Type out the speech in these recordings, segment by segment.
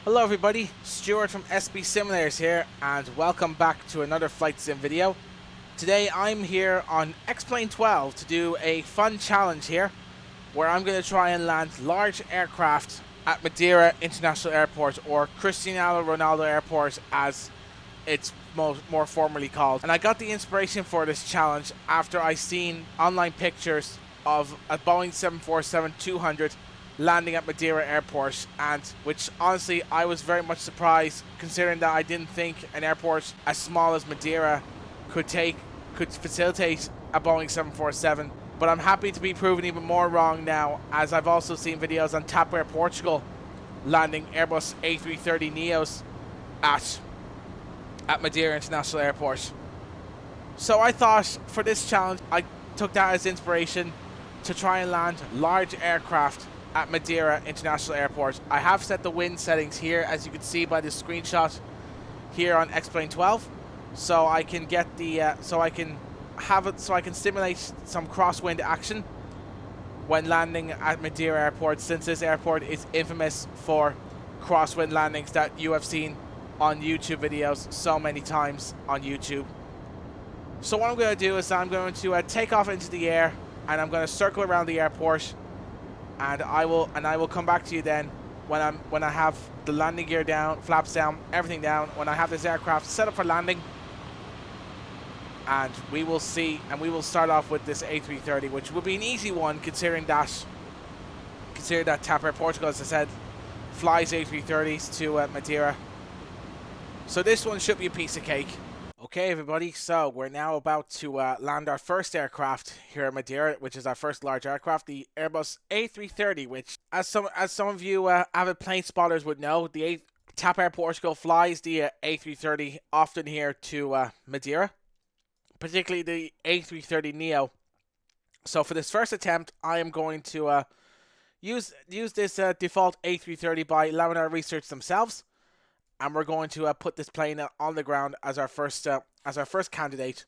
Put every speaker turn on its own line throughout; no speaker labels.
Hello everybody, Stuart from SB Simulators here, and welcome back to another flight sim video. Today I'm here on Xplane 12 to do a fun challenge here, where I'm going to try and land large aircraft at Madeira International Airport, or Cristiano Ronaldo Airport as it's more formally called. And I got the inspiration for this challenge after I seen online pictures of a Boeing 747-200 landing at Madeira Airport, and which honestly I was very much surprised, considering that I didn't think an airport as small as Madeira could facilitate a Boeing 747. But I'm happy to be proven even more wrong now, as I've also seen videos on TAP Air Portugal landing Airbus A330neos at Madeira International Airport. So I thought for this challenge I took that as inspiration to try and land large aircraft at Madeira International Airport. I have set the wind settings here, as you can see by this screenshot here on Xplane 12, so I can get the so I can simulate some crosswind action when landing at Madeira Airport, since this airport is infamous for crosswind landings that you have seen on YouTube videos so many times on YouTube. So what I'm going to do is I'm going to take off into the air, and I'm going to circle around the airport. And I will come back to you then when I have the landing gear down, flaps down, everything down, when I have this aircraft set up for landing. And we will see, and we will start off with this A330, which will be an easy one considering that TAP Air Portugal, as I said, flies A330s to Madeira. So this one should be a piece of cake. Okay everybody, so we're now about to land our first aircraft here at Madeira, which is our first large aircraft, the Airbus A330, which as some of you avid plane spotters would know, TAP Air Portugal flies the A330 often here to Madeira, particularly the A330neo. So for this first attempt, I am going to use this default A330 by Laminar Research themselves. And we're going to put this plane on the ground as our first candidate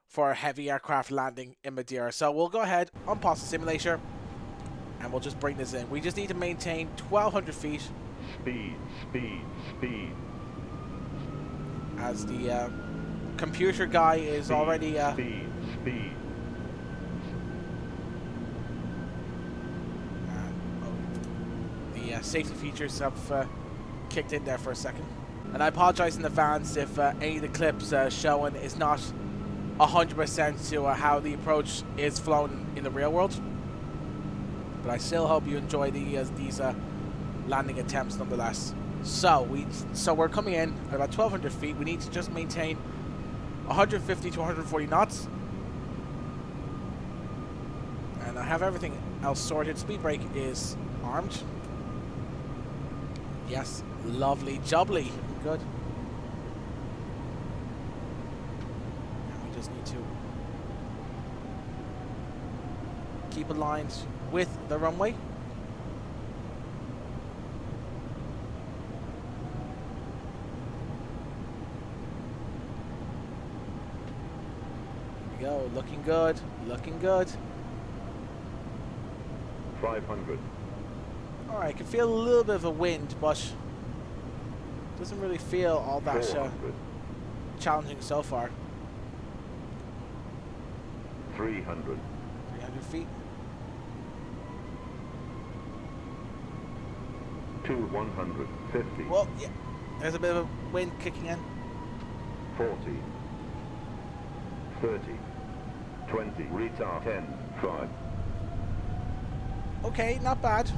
for a heavy aircraft landing in Madeira. So we'll go ahead, unpause the simulator, and we'll just bring this in. We just need to maintain 1,200 feet.
Speed.
As the computer guy is already...
Speed.
The safety features have... kicked in there for a second, and I apologize in advance if any of the clips showing is not 100% to how the approach is flown in the real world, but I still hope you enjoy these landing attempts nonetheless. So we're coming in at about 1,200 feet. We need to just maintain 150 to 140 knots, and I have everything else sorted. Speed brake is armed. Yes, lovely jubbly. Good. And we just need to keep aligned with the runway. There we go. Looking good. Looking good.
500.
Alright, I can feel a little bit of a wind, but doesn't really feel all that challenging so far.
300.
300 feet.
To 150.
Well, yeah, there's a bit of a wind kicking in.
40. 30. 20. Retard. 10. 5.
Okay, not bad.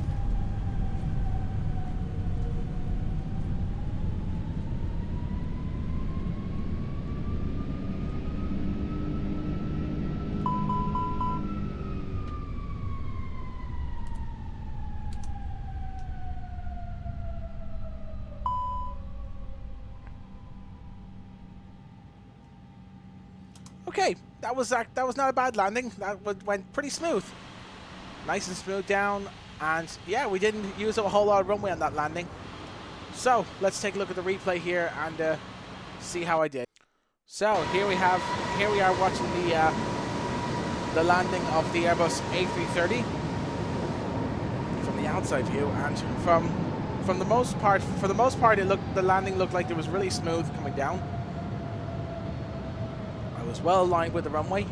Okay, that was not a bad landing. That went pretty smooth, nice and smooth down, and yeah, we didn't use a whole lot of runway on that landing. So let's take a look at the replay here and see how I did. So here we are watching the landing of the Airbus A330 from the outside view, and from for the most part, the landing looked like it was really smooth coming down. I was well aligned with the runway.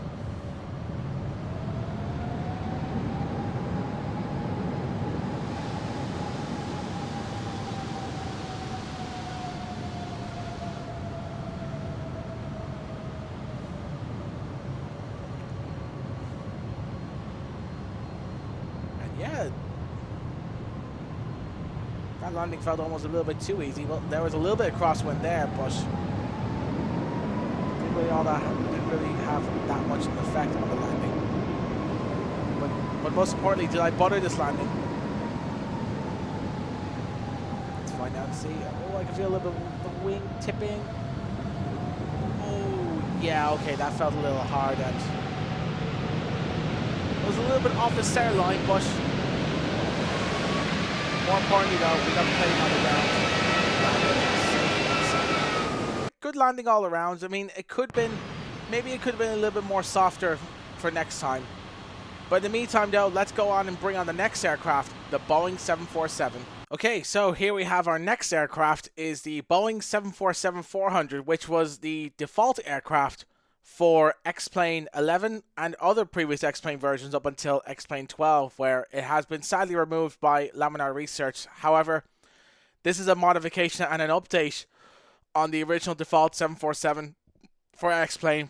Yeah, that landing felt almost a little bit too easy. Well, there was a little bit of crosswind there, but didn't really have that much of an effect on the landing. But most importantly, did I butter this landing? Let's find out and see. Oh, I can feel a little bit of the wing tipping. Oh, yeah, okay, that felt a little hard. It was a little bit off the center line, but more importantly though, we got the plane on the ground. Good landing all around. I mean, maybe it could have been a little bit more softer for next time. But in the meantime though, let's go on and bring on the next aircraft, the Boeing 747. Okay, so here we have our next aircraft is the Boeing 747-400, which was the default aircraft for Xplane 11 and other previous Xplane versions up until Xplane 12, where it has been sadly removed by Laminar Research. However, this is a modification and an update on the original default 747 for Xplane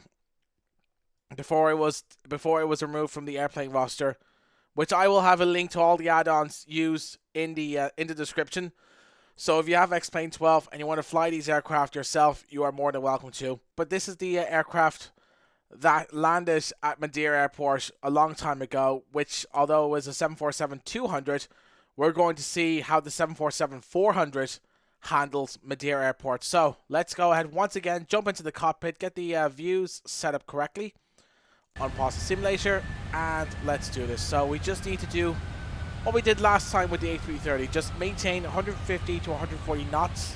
before it was removed from the airplane roster, which I will have a link to all the add-ons used in the description. So if you have Xplane 12 and you want to fly these aircraft yourself, you are more than welcome to. But this is the aircraft that landed at Madeira Airport a long time ago, which, although it was a 747-200, we're going to see how the 747-400 handles Madeira Airport. So let's go ahead once again, jump into the cockpit, get the views set up correctly, unpause the simulator, and let's do this. So we just need to do what we did last time with the A330, just maintain 150 to 140 knots,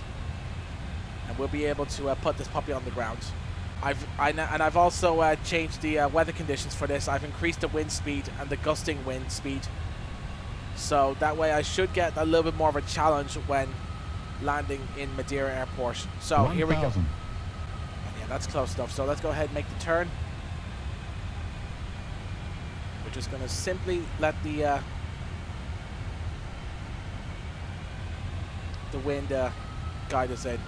and we'll be able to put this puppy on the ground. I've also changed the weather conditions for this. I've increased the wind speed and the gusting wind speed, so that way I should get a little bit more of a challenge when landing in Madeira Airport. So here we go. Yeah, that's close enough. So let's go ahead and make the turn. We're just going to simply let the wind guide us in.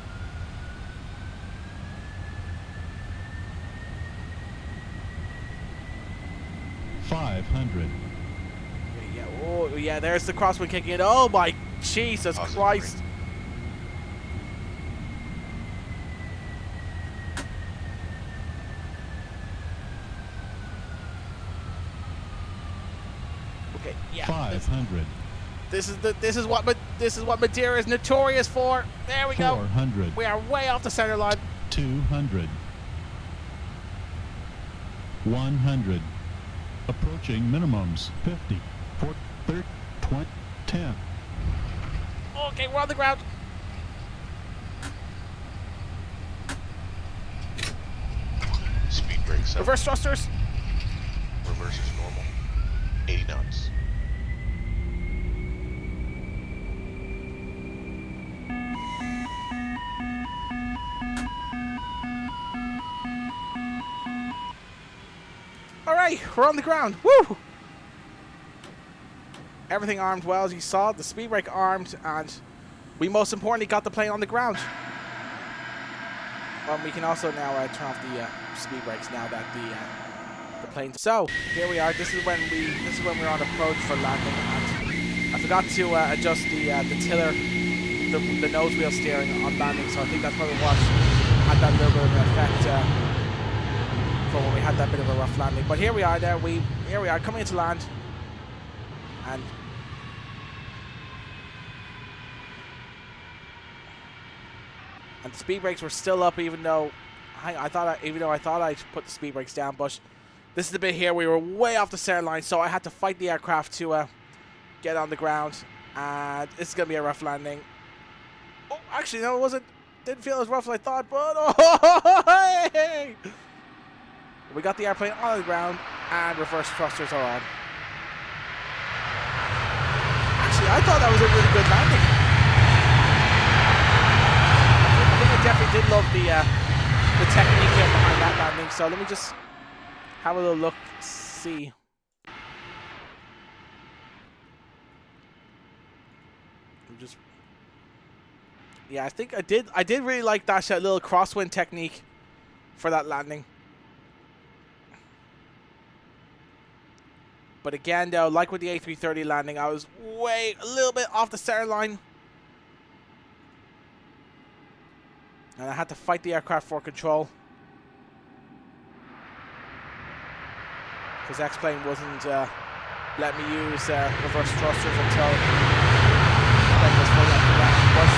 Yeah, oh yeah, there's the crosswind kicking in. Oh my Jesus Christ. Okay, yeah.
500.
This is what Madeira is notorious for. There we go.
400.
We are way off the center line.
200. 100. Approaching minimums. 50. 40, 30, 20, 10.
Okay, we're on the ground.
Speed brakes up.
Reverse thrusters.
Reverse is normal. 80 knots.
Alright, we're on the ground. Woo! Everything armed well, as you saw. The speed brake armed, and we most importantly got the plane on the ground. We can also now turn off the speed brakes now that the plane. So here we are. This is when we're on approach for landing, and I forgot to adjust the tiller, the nose wheel steering on landing. So I think that's probably what had that little bit of an effect for when we had that bit of a rough landing. But here we are. Here we are coming into land, and the speed brakes were still up, even though I thought I put the speed brakes down. But this is the bit here we were way off the center line, so I had to fight the aircraft to get on the ground, and it's gonna be a rough landing. Oh, actually no, it wasn't. Didn't feel as rough as I thought, but oh, hey! We got the airplane on the ground, and reverse thrusters are on. Actually, I thought that was a really good landing. landing. So let me just have a little look, see. Yeah, I think I did really like that little crosswind technique for that landing. But again, though, like with the A330 landing, I was a little bit off the center line. And I had to fight the aircraft for control. Because Xplane wasn't letting me use reverse thrusters until Xplane was fully up to that. But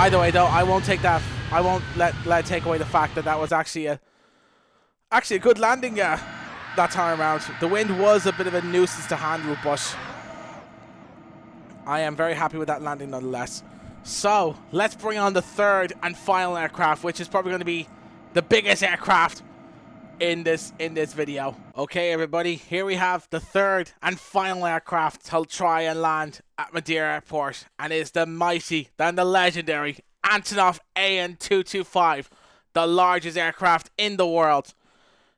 either way, though, I won't take that. I won't let it take away the fact that was actually a good landing. That time around. The wind was a bit of a nuisance to handle, but I am very happy with that landing nonetheless. So let's bring on the third and final aircraft, which is probably going to be the biggest aircraft in this video. Okay, everybody, here we have the third and final aircraft to try and land at Madeira Airport, and it's the mighty, then the legendary Antonov AN-225, the largest aircraft in the world.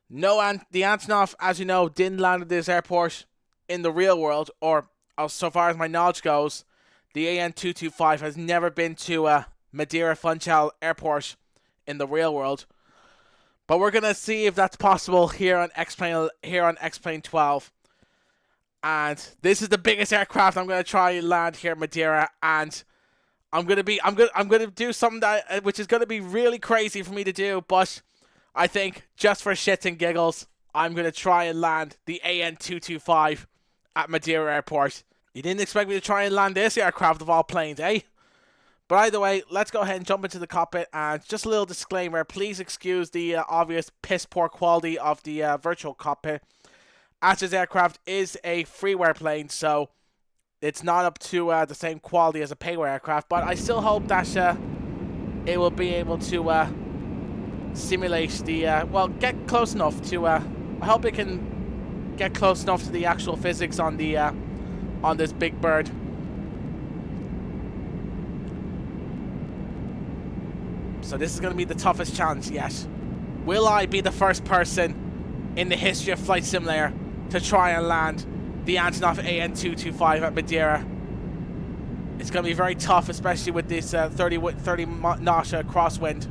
The Antonov, as you know, didn't land at this airport in the real world, or so far as my knowledge goes, the AN-225 has never been to Madeira Funchal Airport in the real world. But we're gonna see if that's possible here on Xplane 12. And this is the biggest aircraft I'm gonna try and land here at Madeira, and I'm gonna do something that which is gonna be really crazy for me to do, but I think just for shits and giggles, I'm gonna try and land the AN-225 at Madeira Airport. You didn't expect me to try and land this aircraft of all planes, eh? But either way, let's go ahead and jump into the cockpit. And just a little disclaimer, please excuse the obvious piss poor quality of the virtual cockpit, as this aircraft is a freeware plane, so it's not up to the same quality as a payware aircraft. But I still hope that it will be able to simulate the get close enough to I hope it can get close enough to the actual physics on the on this big bird. So this is going to be the toughest challenge yet. Will I be the first person in the history of Flight Simulator to try and land the Antonov AN-225 at Madeira? It's going to be very tough, especially with this 30 knot crosswind.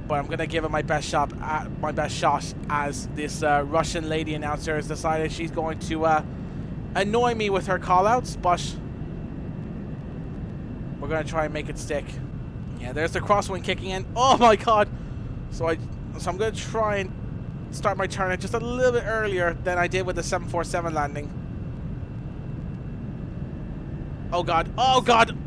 But I'm going to give it my best shot as this Russian lady announcer has decided she's going to annoy me with her callouts, but we're going to try and make it stick. Yeah, there's the crosswind kicking in. Oh my god! So I'm going to try and start my turn just a little bit earlier than I did with the 747 landing. Oh god! Oh god!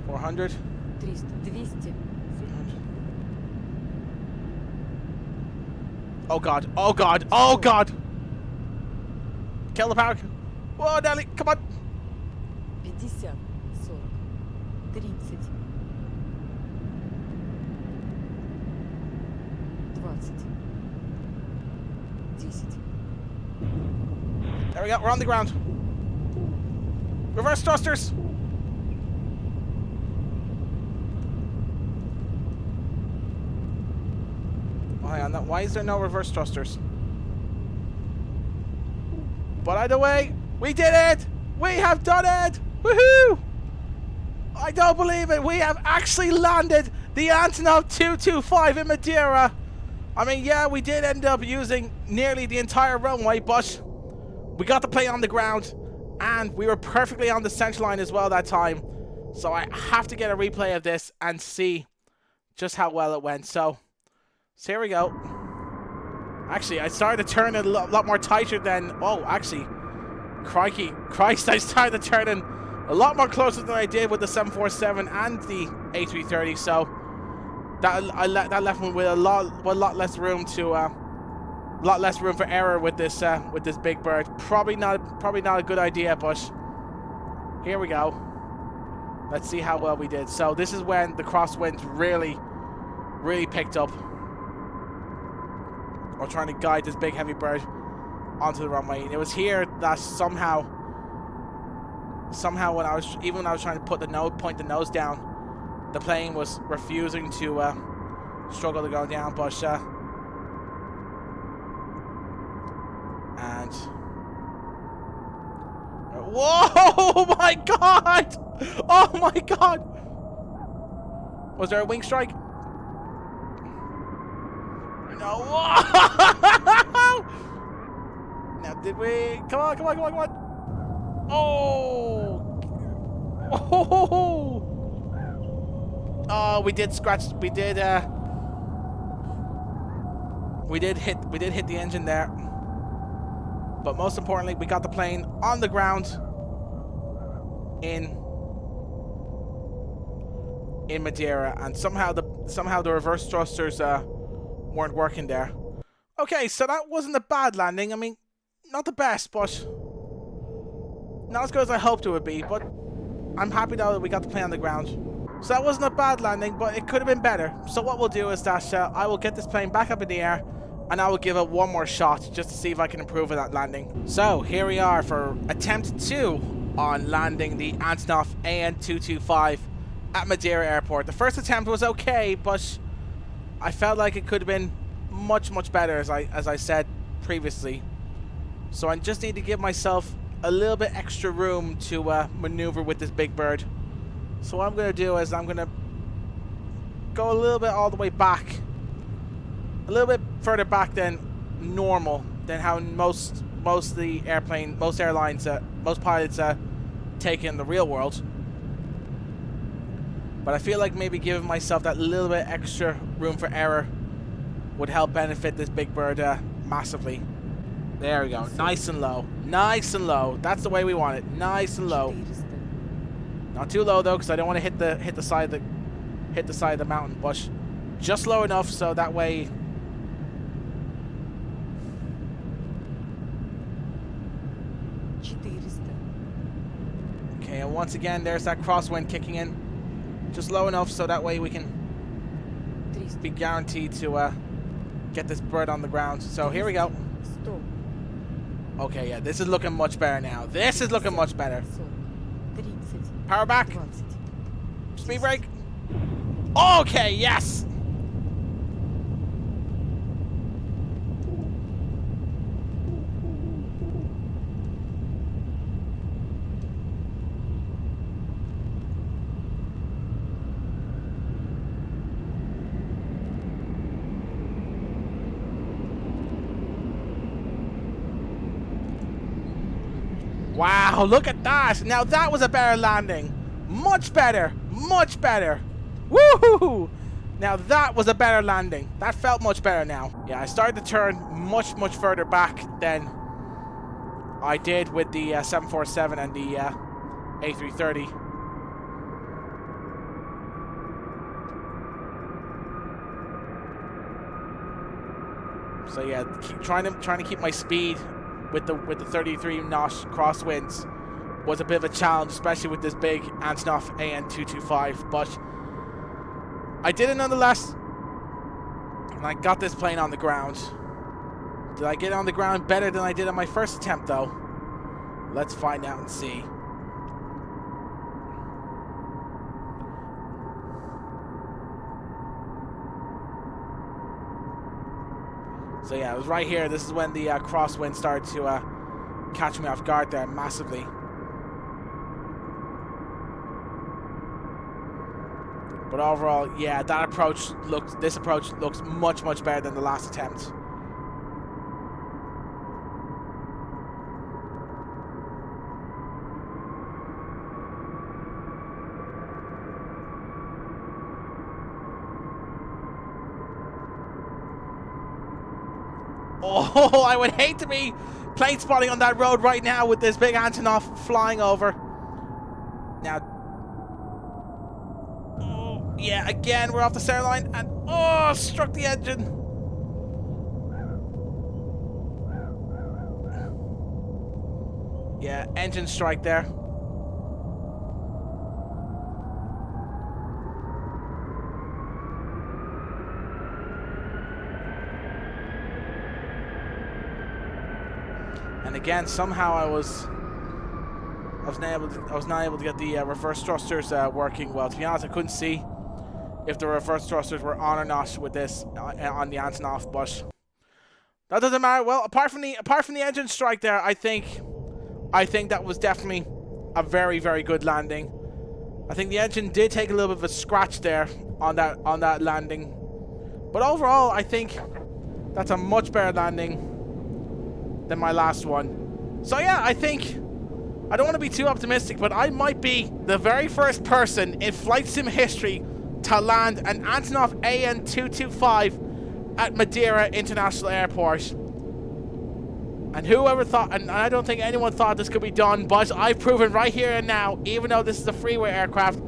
$400.
300, 200.
Oh god, oh god, oh god! Kill the power. Whoa, Nelly, come on!
50, 40, 30, 20, 10.
There we go, we're on the ground. Reverse thrusters! Why is there no reverse thrusters? But either way, we did it! We have done it! Woohoo! I don't believe it! We have actually landed the Antonov 225 in Madeira! I mean, yeah, we did end up using nearly the entire runway, but we got the plane on the ground, and we were perfectly on the center line as well that time. So I have to get a replay of this and see just how well it went. So here we go. Actually, I started to turn it a lot more tighter than... Oh, actually, Christ, I started to turn in a lot more closer than I did with the 747 and the A330. So that left me with a lot less room for error with this big bird. Probably not a good idea, but here we go. Let's see how well we did. So this is when the crosswinds really picked up. or trying to guide this big heavy bird onto the runway. And it was here that somehow when I was trying to point the nose down, the plane was refusing to struggle to go down. But and whoa, my God! Oh my God! Was there a wing strike? No. Now did we? Come on! Oh! Oh! We did scratch. We did hit the engine there. But most importantly, we got the plane on the ground in Madeira, and somehow the reverse thrusters weren't working there. Okay, so that wasn't a bad landing. I mean, not the best, but not as good as I hoped it would be. But I'm happy now that we got the plane on the ground. So that wasn't a bad landing, but it could have been better. So what we'll do is that I will get this plane back up in the air, and I will give it one more shot just to see if I can improve on that landing. So here we are for attempt 2 on landing the Antonov AN225 at Madeira Airport. The first attempt was okay, but I felt like it could have been much better, as I said previously. So I just need to give myself a little bit extra room to maneuver with this big bird. So what I'm going to do is I'm going to go a little bit all the way back, a little bit further back than normal, than how most airlines, most pilots take in the real world. But I feel like maybe giving myself that little bit extra room for error would help benefit this big bird massively. There we go. Nice and low. Nice and low. That's the way we want it. Nice and low. Not too low though, because I don't want to hit the side of the mountain, but just low enough so that way. Okay, and once again, there's that crosswind kicking in. Just low enough so that way we can be guaranteed to get this bird on the ground. So here we go. Okay, yeah, this is looking much better now. This is looking much better. Power back. Speed brake. Okay, yes. Wow, look at that. Now that was a better landing. Much better. Much better. Woohoo! Now that was a better landing. That felt much better now. Yeah, I started to turn much further back than I did with the 747 and the A330. So yeah, trying to keep my speed with the 33-knot crosswinds was a bit of a challenge, especially with this big Antonov AN225. But I did it nonetheless, and I got this plane on the ground. Did I get it on the ground better than I did on my first attempt, though? Let's find out and see. So yeah, it was right here. This is when the crosswind started to catch me off guard there massively. But overall, yeah, this approach looks much better than the last attempt. Oh, I would hate to be plane spotting on that road right now with this big Antonov flying over. Now, oh, yeah, again, we're off the center line and, oh, struck the engine. Yeah, engine strike there. And again, somehow I was not able to get the reverse thrusters working well. To be honest, I couldn't see if the reverse thrusters were on or not with this on the Antonov, but that doesn't matter. Well, apart from the engine strike there, I think that was definitely a very, very good landing. I think the engine did take a little bit of a scratch there on that landing, but overall, I think that's a much better landing than my last one. So yeah, I think I don't want to be too optimistic, but I might be the very first person in flight sim history to land an Antonov AN225 at Madeira International Airport. And whoever thought, and I don't think anyone thought this could be done, but I've proven right here and now, even though this is a freeway aircraft,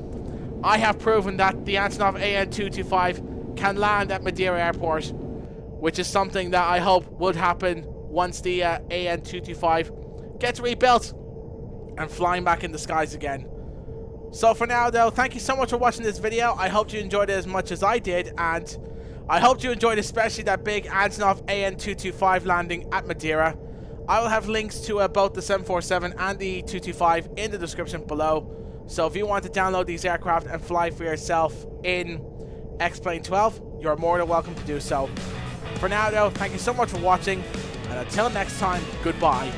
I have proven that the Antonov AN225 can land at Madeira Airport, which is something that I hope would happen once the AN225 gets rebuilt and flying back in the skies again. So for now though, thank you so much for watching this video. I hope you enjoyed it as much as I did, and I hope you enjoyed especially that big Antonov AN225 landing at Madeira. I will have links to both the 747 and the 225 in the description below. So if you want to download these aircraft and fly for yourself in Xplane 12, you're more than welcome to do so. For now though, thank you so much for watching, and until next time, goodbye.